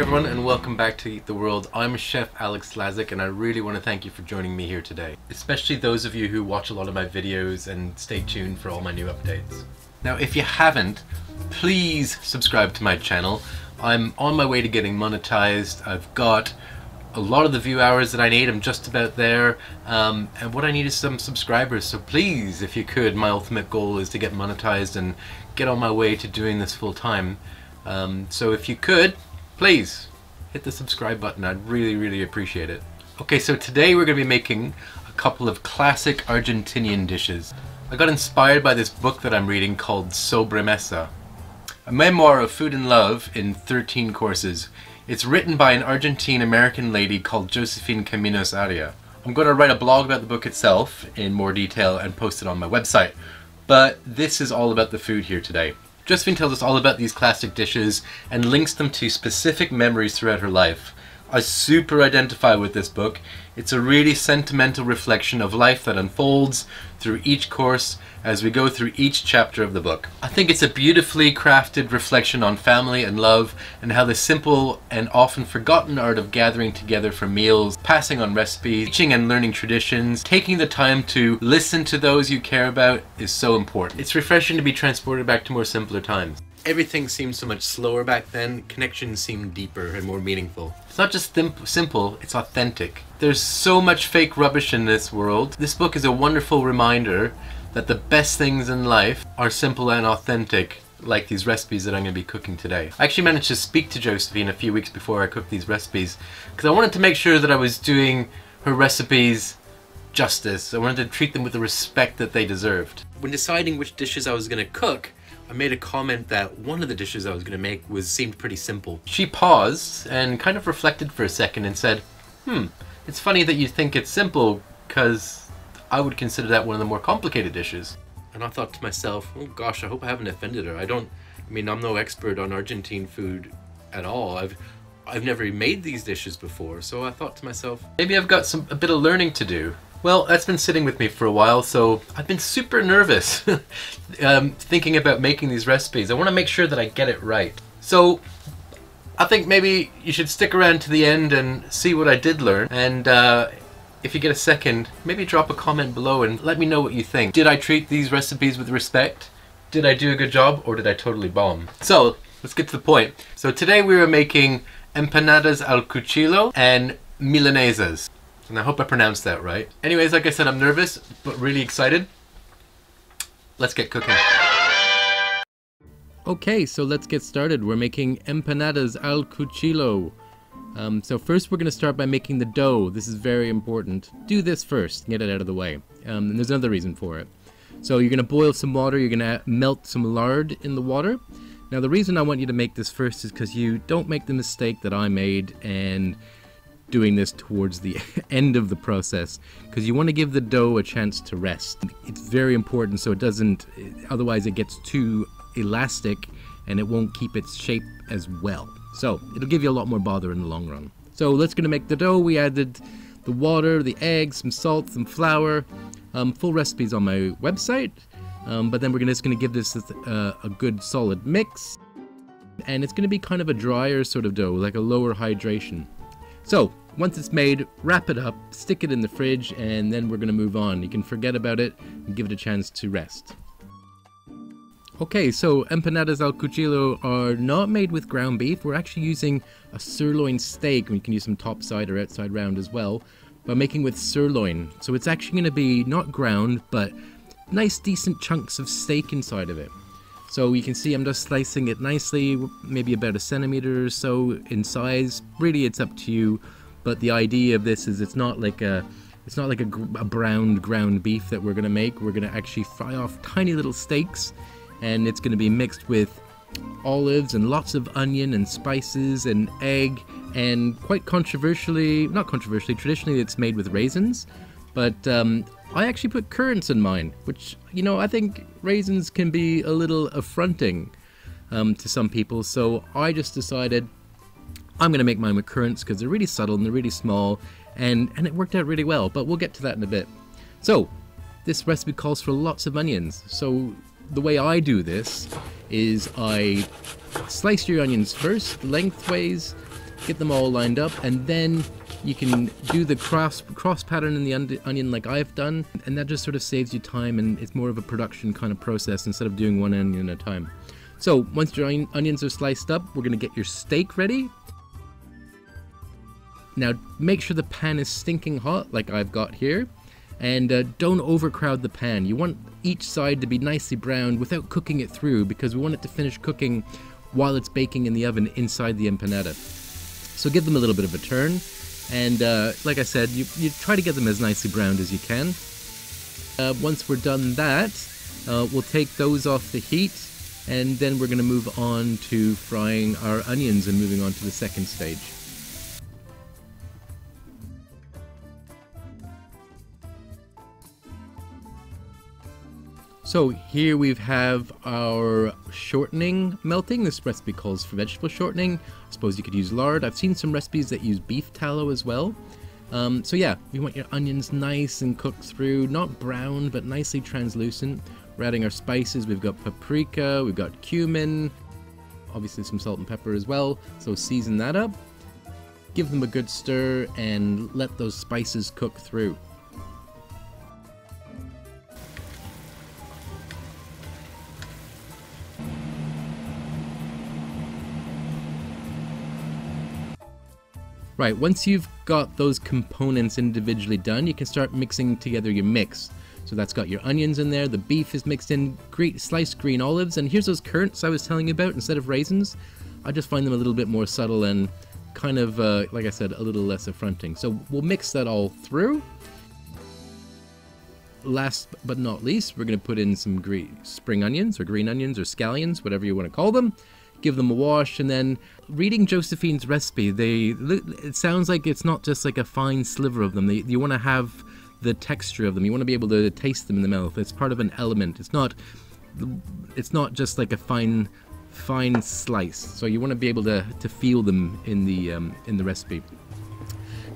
everyone, and welcome back to Eat the World. I'm Chef Alex Lazik, and I really want to thank you for joining me here today. Especially those of you who watch a lot of my videos and stay tuned for all my new updates. Now, if you haven't, please subscribe to my channel. I'm on my way to getting monetized. I've got a lot of the view hours that I need. I'm just about there, and what I need is some subscribers. So please, if you could, my ultimate goal is to get monetized and get on my way to doing this full time. So if you could, please hit the subscribe button. I'd really appreciate it. Okay, so today we're going to be making a couple of classic Argentinian dishes. I got inspired by this book that I'm reading called Sobremesa, a memoir of food and love in 13 courses. It's written by an Argentine American lady called Josephine Caminos Aria. I'm going to write a blog about the book itself in more detail and post it on my website, but this is all about the food here today. Josephine tells us all about these classic dishes and links them to specific memories throughout her life. I super identify with this book. It's a really sentimental reflection of life that unfolds through each course as we go through each chapter of the book. I think it's a beautifully crafted reflection on family and love, and how the simple and often forgotten art of gathering together for meals, passing on recipes, teaching and learning traditions, taking the time to listen to those you care about is so important. It's refreshing to be transported back to more simpler times. Everything seemed so much slower back then. Connections seemed deeper and more meaningful. It's not just simple, it's authentic. There's so much fake rubbish in this world. This book is a wonderful reminder that the best things in life are simple and authentic, like these recipes that I'm going to be cooking today. I actually managed to speak to Josephine a few weeks before I cooked these recipes, because I wanted to make sure that I was doing her recipes justice. I wanted to treat them with the respect that they deserved. When deciding which dishes I was going to cook, I made a comment that one of the dishes I was going to make seemed pretty simple. She paused and kind of reflected for a second and said, it's funny that you think it's simple, because I would consider that one of the more complicated dishes. And I thought to myself, oh gosh, I hope I haven't offended her. I'm no expert on Argentine food at all. I've never made these dishes before, so I thought to myself, maybe I've got a bit of learning to do. Well, that's been sitting with me for a while, so I've been super nervous thinking about making these recipes. I want to make sure that I get it right. So I think maybe you should stick around to the end and see what I did learn, and if you get a second, maybe drop a comment below and let me know what you think. Did I treat these recipes with respect? Did I do a good job, or did I totally bomb? So let's get to the point. So today we are making Empanadas al cuchillo and Milanesas. And I hope I pronounced that right. Anyways, like I said, I'm nervous, but really excited. Let's get cooking. Okay, so let's get started. We're making empanadas al cuchillo. So first we're going to start by making the dough. This is very important. Do this first, get it out of the way. And there's another reason for it. So you're going to boil some water, you're going to melt some lard in the water. Now the reason I want you to make this first is because you don't make the mistake that I made and doing this towards the end of the process, because you want to give the dough a chance to rest. It's very important so it doesn't, otherwise it gets too elastic and it won't keep its shape as well. So it'll give you a lot more bother in the long run. So let's gonna make the dough. We added the water, the eggs, some salt, some flour. Full recipes on my website. But then we're just gonna give this a good solid mix. And it's gonna be kind of a drier sort of dough, like a lower hydration. So once it's made, wrap it up, stick it in the fridge, and then we're gonna move on. You can forget about it and give it a chance to rest. Okay, so empanadas al cuchillo are not made with ground beef. We're actually using a sirloin steak, and we can use some top side or outside round as well, but making with sirloin. So it's actually going to be not ground, but nice decent chunks of steak inside of it. So you can see I'm just slicing it nicely, maybe about 1 centimeter or so in size. Really, it's up to you, but the idea of this is it's not like a browned ground beef that we're going to make. We're going to actually fry off tiny little steaks, and it's going to be mixed with olives and lots of onion and spices and egg, and quite controversially, not controversially, traditionally it's made with raisins, but I actually put currants in mine, which, you know, I think raisins can be a little affronting to some people, so I just decided I'm going to make mine with currants because they're really subtle and they're really small, and it worked out really well, but we'll get to that in a bit. So this recipe calls for lots of onions, so the way I do this is I slice your onions first, lengthways, get them all lined up, and then you can do the cross pattern in the onion like I've done, and that just sort of saves you time, and it's more of a production kind of process instead of doing one onion at a time. So once your onions are sliced up, we're going to get your steak ready. Now make sure the pan is stinking hot like I've got here, and don't overcrowd the pan. You want each side to be nicely browned without cooking it through, because we want it to finish cooking while it's baking in the oven inside the empanada. So give them a little bit of a turn, and like I said, you try to get them as nicely browned as you can. Once we're done that, we'll take those off the heat, and then we're going to move on to frying our onions and moving on to the second stage. So here we have our shortening melting. This recipe calls for vegetable shortening. I suppose you could use lard. I've seen some recipes that use beef tallow as well. So yeah, you want your onions nice and cooked through, not brown, but nicely translucent. We're adding our spices. We've got paprika, we've got cumin, obviously some salt and pepper as well. So season that up, give them a good stir, and let those spices cook through. Right, once you've got those components individually done, you can start mixing together your mix. So that's got your onions in there, the beef is mixed in, sliced green olives, and here's those currants I was telling you about instead of raisins. I just find them a little bit more subtle and kind of, like I said, a little less affronting. So we'll mix that all through. Last but not least, we're going to put in some spring onions or green onions or scallions, whatever you want to call them. Give them a wash, and then reading Josephine's recipe, it sounds like it's not just like a fine sliver of them. You want to have the texture of them. You want to be able to taste them in the mouth. It's part of an element. It's not just like a fine slice. So you want to be able to feel them in the recipe.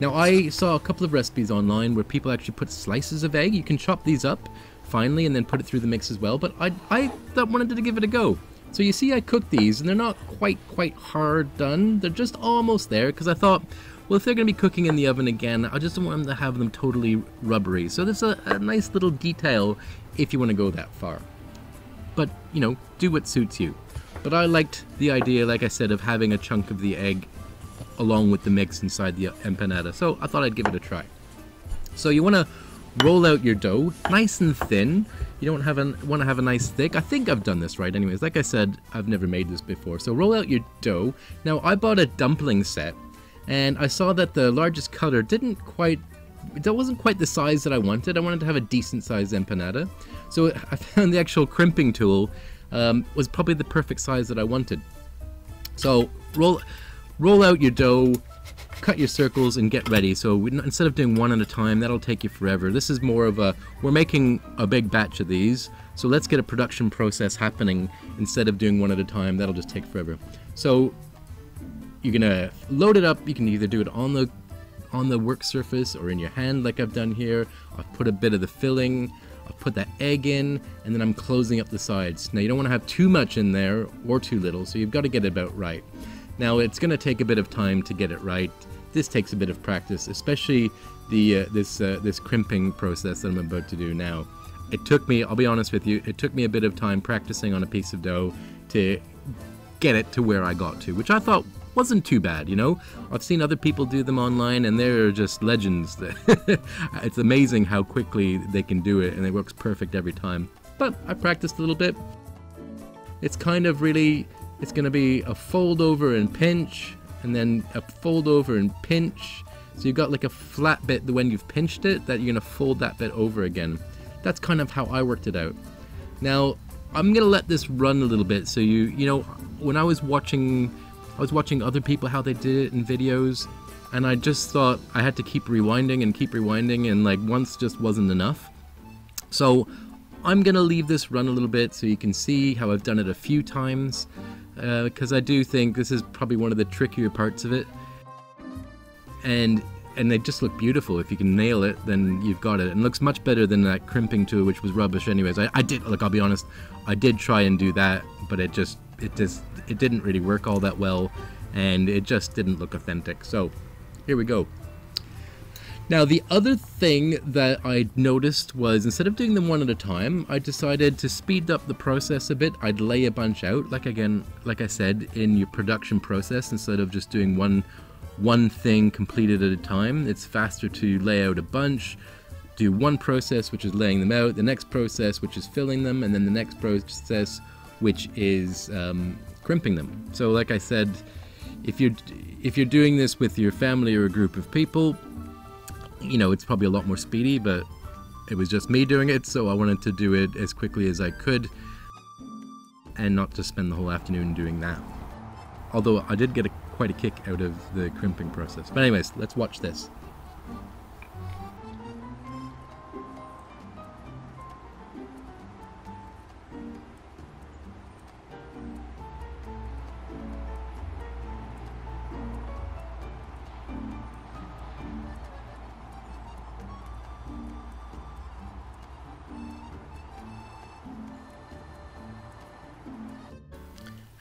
Now I saw a couple of recipes online where people actually put slices of egg. You can chop these up finely and then put it through the mix as well. But I wanted to give it a go. So you see I cooked these, and they're not quite hard done. They're just almost there, because I thought, well, if they're going to be cooking in the oven again, I just don't want them to have them totally rubbery. So there's a nice little detail if you want to go that far. But, you know, do what suits you. But I liked the idea, like I said, of having a chunk of the egg along with the mix inside the empanada. So I thought I'd give it a try. So you want to roll out your dough nice and thin. You don't want to have a nice thick. I think I've done this right anyways. Like I said, I've never made this before. So roll out your dough. Now I bought a dumpling set, and I saw that the largest cutter that wasn't quite the size that I wanted. I wanted to have a decent sized empanada. So I found the actual crimping tool was probably the perfect size that I wanted. So roll out your dough, cut your circles, and get ready. So instead of doing one at a time, that'll take you forever. This is more of we're making a big batch of these, so let's get a production process happening instead of doing one at a time. That'll just take forever. So you're gonna load it up. You can either do it on the work surface or in your hand like I've done here. I've put a bit of the filling, I've put that egg in, and then I'm closing up the sides. Now you don't want to have too much in there or too little, so you've got to get it about right. Now it's going to take a bit of time to get it right. This takes a bit of practice, especially this crimping process that I'm about to do now. It took me, I'll be honest with you, it took me a bit of time practicing on a piece of dough to get it to where I got to, which I thought wasn't too bad, you know? I've seen other people do them online, and they're just legends. It's amazing how quickly they can do it, and it works perfect every time. But I practiced a little bit. It's kind of really, it's going to be a fold over and pinch, and then a fold over and pinch. So you've got like a flat bit when you've pinched it, that you're going to fold that bit over again. That's kind of how I worked it out. Now, I'm going to let this run a little bit, so you know, when I was watching other people how they did it in videos, and I just thought I had to keep rewinding, and like once just wasn't enough. So I'm gonna leave this run a little bit so you can see how I've done it a few times, because I do think this is probably one of the trickier parts of it, and they just look beautiful. If you can nail it, then you've got it. And it looks much better than that crimping tool, which was rubbish anyways. I did, look, I'll be honest, I did try and do that, but it didn't really work all that well. and it just didn't look authentic. So here we go. Now the other thing that I noticed was, instead of doing them one at a time, I decided to speed up the process a bit. I'd lay a bunch out, like I said, in your production process, instead of just doing one thing completed at a time. It's faster to lay out a bunch, do one process, which is laying them out, the next process, which is filling them, and then the next process, which is crimping them. So like I said, if you're doing this with your family or a group of people, you know, it's probably a lot more speedy, but it was just me doing it, so I wanted to do it as quickly as I could and not just spend the whole afternoon doing that. Although I did get quite a kick out of the crimping process. But anyways, let's watch this.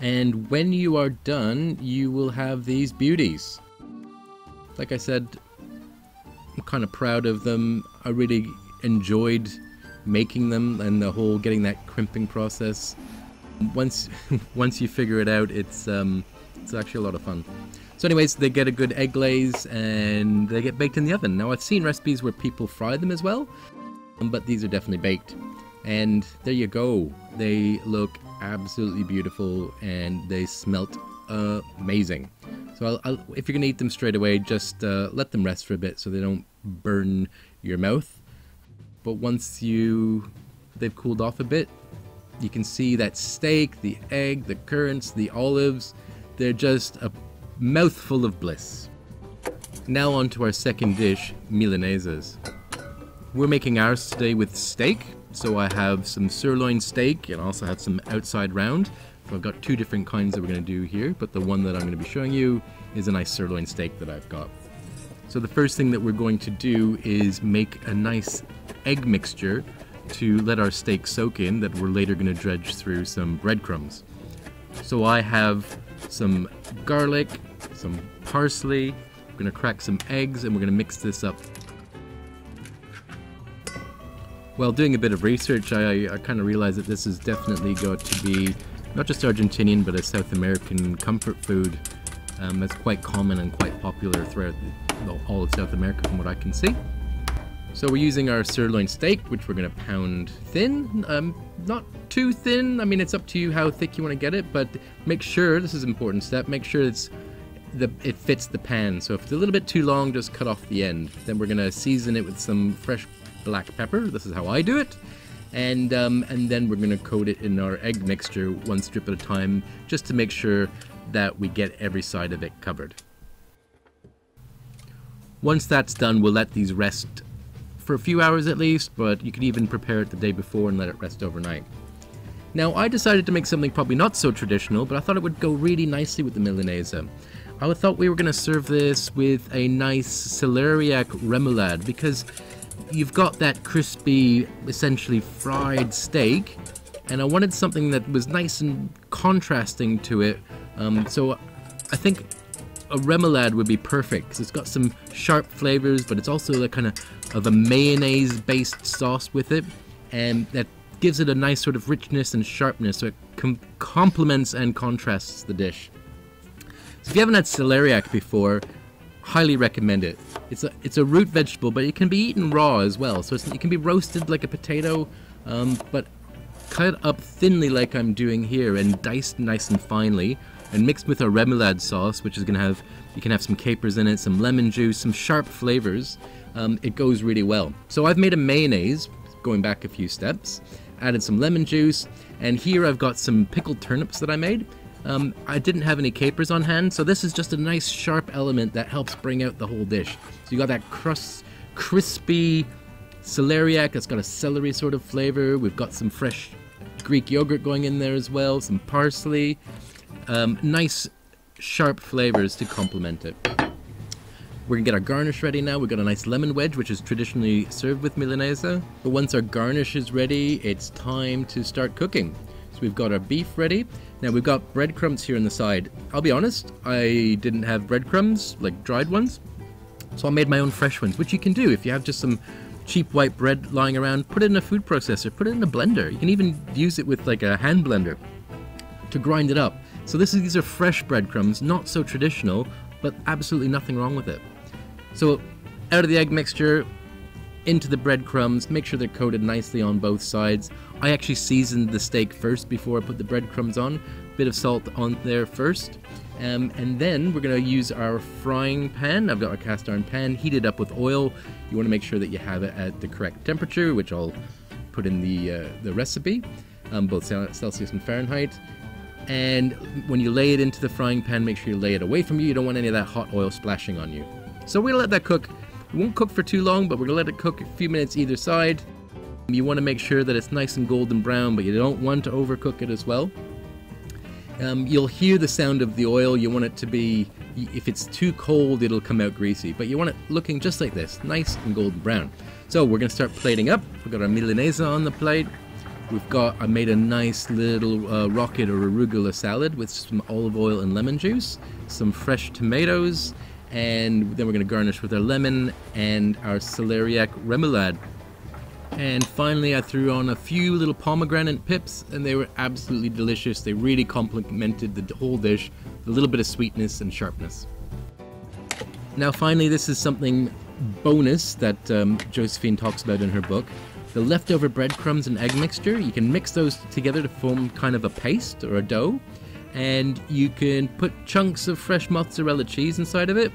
And when you are done, you will have these beauties. Like I said, I'm kind of proud of them. I really enjoyed making them, and the whole getting that crimping process. Once you figure it out, it's actually a lot of fun. So anyways, they get a good egg glaze and they get baked in the oven. Now I've seen recipes where people fry them as well, but these are definitely baked. And there you go. They look absolutely beautiful and they smelt amazing. So if you're gonna eat them straight away, just let them rest for a bit so they don't burn your mouth. But once they've cooled off a bit, you can see that steak, the egg, the currants, the olives, they're just a mouthful of bliss. Now on to our second dish, Milanesas. We're making ours today with steak. So I have some sirloin steak and also have some outside round. So I've got two different kinds that we're going to do here, but the one that I'm going to be showing you is a nice sirloin steak that I've got. So the first thing that we're going to do is make a nice egg mixture to let our steak soak in, that we're later going to dredge through some breadcrumbs. So I have some garlic, some parsley, we're going to crack some eggs, and we're going to mix this up. While doing a bit of research, I kind of realized that this has definitely got to be not just Argentinian, but a South American comfort food that's quite common and quite popular throughout all of South America from what I can see. So we're using our sirloin steak, which we're going to pound thin, not too thin. I mean, it's up to you how thick you want to get it, but make sure, this is an important step, make sure it fits the pan. So if it's a little bit too long, just cut off the end. Then we're going to season it with some fresh black pepper. This is how I do it. And then we're going to coat it in our egg mixture one strip at a time, just to make sure that we get every side of it covered. Once that's done, we'll let these rest for a few hours at least, but you could even prepare it the day before and let it rest overnight. Now I decided to make something probably not so traditional, but I thought it would go really nicely with the Milanesa. I thought we were going to serve this with a nice celeriac remoulade, because you've got that crispy, essentially fried steak, and I wanted something that was nice and contrasting to it. So I think a remoulade would be perfect, because it's got some sharp flavors, but it's also a kind of a mayonnaise-based sauce with it, and that gives it a nice sort of richness and sharpness, so it complements and contrasts the dish. So if you haven't had celeriac before, highly recommend it. It's a root vegetable, but it can be eaten raw as well. So it can be roasted like a potato, but cut up thinly like I'm doing here and diced nice and finely, and mixed with our remoulade sauce, which is going to have, you can have some capers in it, some lemon juice, some sharp flavors. It goes really well. So I've made a mayonnaise, going back a few steps, added some lemon juice, and here I've got some pickled turnips that I made. I didn't have any capers on hand, so this is just a nice sharp element that helps bring out the whole dish. So you got that crispy celeriac that's got a celery sort of flavor. We've got some fresh Greek yogurt going in there as well, some parsley, nice sharp flavors to complement it. We're gonna get our garnish ready now. We've got a nice lemon wedge, which is traditionally served with Milanesa. But once our garnish is ready, it's time to start cooking. So we've got our beef ready. Now we've got breadcrumbs here on the side. I'll be honest, I didn't have breadcrumbs, like dried ones, so I made my own fresh ones, which you can do if you have just some cheap white bread lying around. Put it in a food processor, put it in a blender. You can even use it with like a hand blender to grind it up. So these are fresh breadcrumbs, not so traditional, but absolutely nothing wrong with it. So out of the egg mixture, into the breadcrumbs, make sure they're coated nicely on both sides. I actually seasoned the steak first before I put the breadcrumbs on. Bit of salt on there first. And then we're going to use our frying pan. I've got a cast iron pan heated up with oil. You want to make sure that you have it at the correct temperature, which I'll put in the recipe, both Celsius and Fahrenheit. And when you lay it into the frying pan, make sure you lay it away from you. You don't want any of that hot oil splashing on you. So we're going to let that cook. It won't cook for too long, but we're going to let it cook a few minutes either side. You want to make sure that it's nice and golden brown, but you don't want to overcook it as well. You'll hear the sound of the oil. You want it to be, if it's too cold, it'll come out greasy, but you want it looking just like this, nice and golden brown. So we're going to start plating up. We've got our Milanesa on the plate. I made a nice little rocket or arugula salad with some olive oil and lemon juice, some fresh tomatoes, and then we're going to garnish with our lemon and our celeriac remoulade. And finally I threw on a few little pomegranate pips, and they were absolutely delicious. They really complemented the whole dish, a little bit of sweetness and sharpness. Now finally, this is something bonus that Josephine talks about in her book. The leftover breadcrumbs and egg mixture, you can mix those together to form kind of a paste or a dough. And you can put chunks of fresh mozzarella cheese inside of it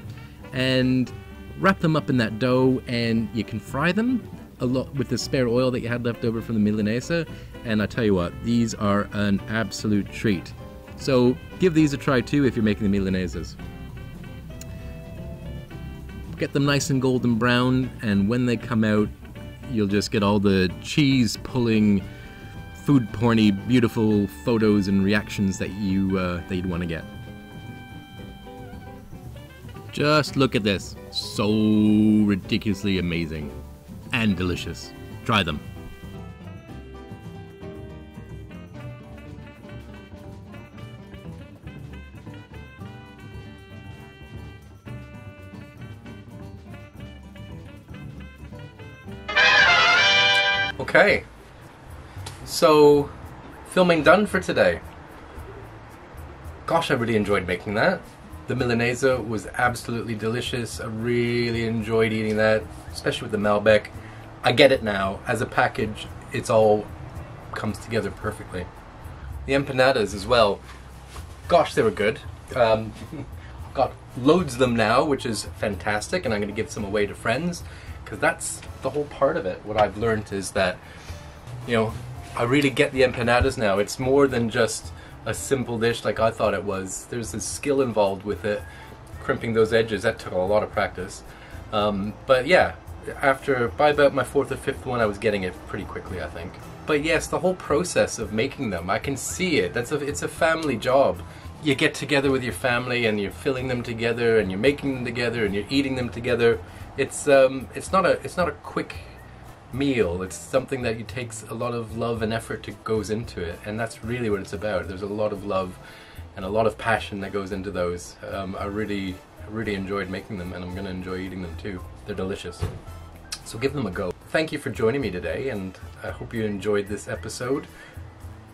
and wrap them up in that dough, and you can fry them a lot with the spare oil that you had left over from the Milanesa. And I tell you what, these are an absolute treat. So give these a try too if you're making the Milanesas. Get them nice and golden brown, and when they come out, you'll just get all the cheese pulling, food porny, beautiful photos and reactions that you'd want to get. Just look at this. So ridiculously amazing and delicious. Try them. Okay, so filming done for today. Gosh, I really enjoyed making that. The Milanesa was absolutely delicious. I really enjoyed eating that, especially with the Malbec. I get it now. As a package, it's all comes together perfectly. The empanadas as well. Gosh, they were good. Got loads of them now, which is fantastic, and I'm going to give some away to friends, because that's the whole part of it. What I've learned is that, you know, I really get the empanadas now. It's more than just a simple dish like I thought it was. There's this skill involved with it. Crimping those edges, that took a lot of practice. But yeah, by about my fourth or fifth one, I was getting it pretty quickly, I think. But yes, the whole process of making them, I can see it. It's a family job. You get together with your family and you're filling them together and you're making them together and you're eating them together. It's not a quick meal. It's something that takes a lot of love and effort goes into it, and that's really what it's about. There's a lot of love and a lot of passion that goes into those. I really enjoyed making them, and I'm going to enjoy eating them too. They're delicious. So give them a go. Thank you for joining me today, and I hope you enjoyed this episode.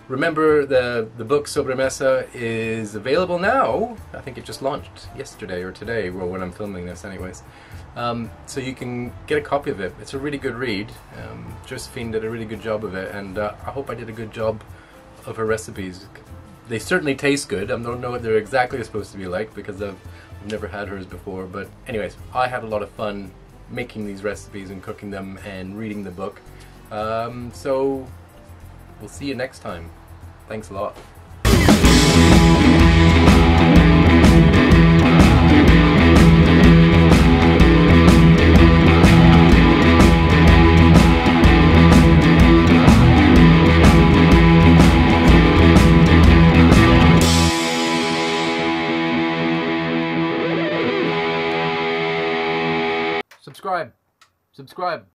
Remember, the book Sobremesa is available now. I think it just launched yesterday or today, well, when I'm filming this anyways. So you can get a copy of it. It's a really good read. Josephine did a really good job of it, and I hope I did a good job of her recipes. They certainly taste good. I don't know what they're exactly supposed to be like, because I've never had hers before. But anyways, I had a lot of fun making these recipes and cooking them and reading the book. So we'll see you next time. Thanks a lot. Subscribe.